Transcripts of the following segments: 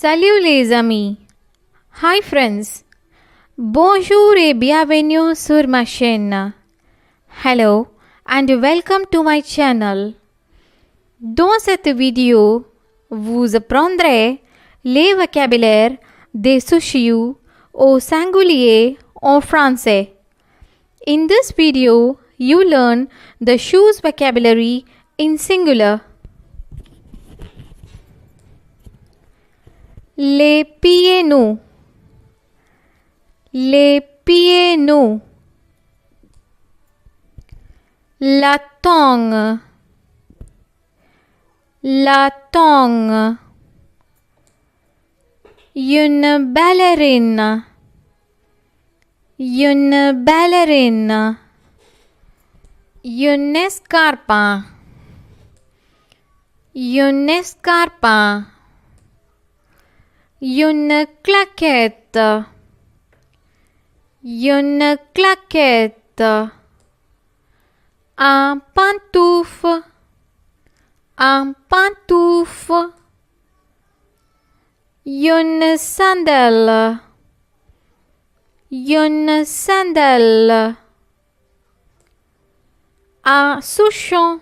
Salut les amis. Hi friends. Bonjour et bienvenue sur ma chaîne. Hello and welcome to my channel. Dans cette vidéo, vous apprendrez les vocabulaires des chaussures au singulier en français. In this video, you learn the shoes vocabulary in singular. Les pieds nus. Les pieds nus. La tongue. La tongue. Une ballerine. Une ballerine. Une scarpa. Une scarpa. Une claquette. Une claquette. Un pantoufle. Un pantoufle. Une sandale. Une sandale. Un souchon.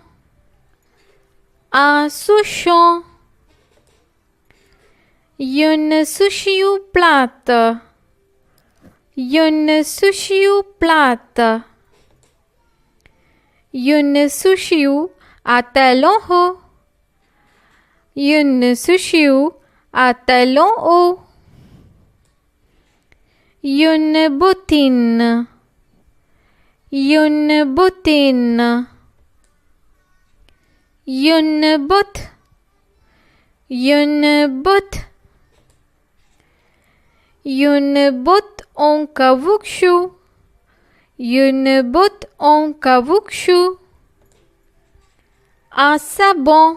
Un souchon. Une chaussure plate. Une chaussure plate. Une chaussure à talon haut. Une chaussure à talon haut. Une bottine. Une bottine. Une botte. Une botte. Une botte en caoutchouc. Une botte en caoutchouc. Un sabon.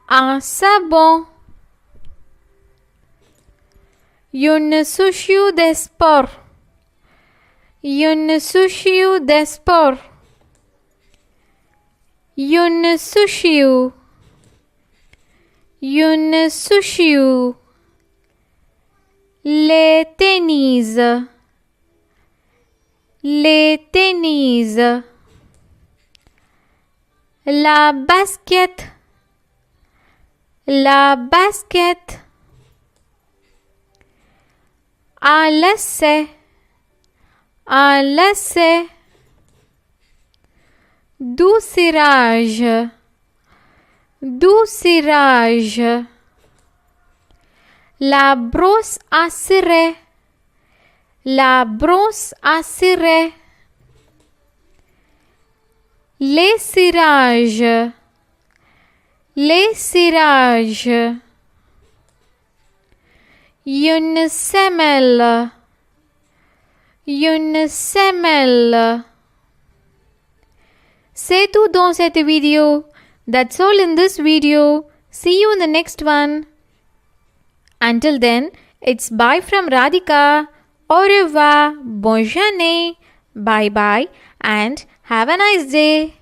Un sabon. Une chaussure de sport. Une chaussure de sport. Une chaussure. Une chaussure. Les tennis. Les tennis. La basket. La basket. Un lacet. Un lacet. Du cirage. Du cirage. La brosse à cirer. La brosse à cirer. Les cirages. Les cirages. Une semelle. Une semelle. C'est tout dans cette vidéo. That's all in this video. See you in the next one. Until then, it's bye from Radhika. Au revoir, bonne journée, bye bye, and have a nice day.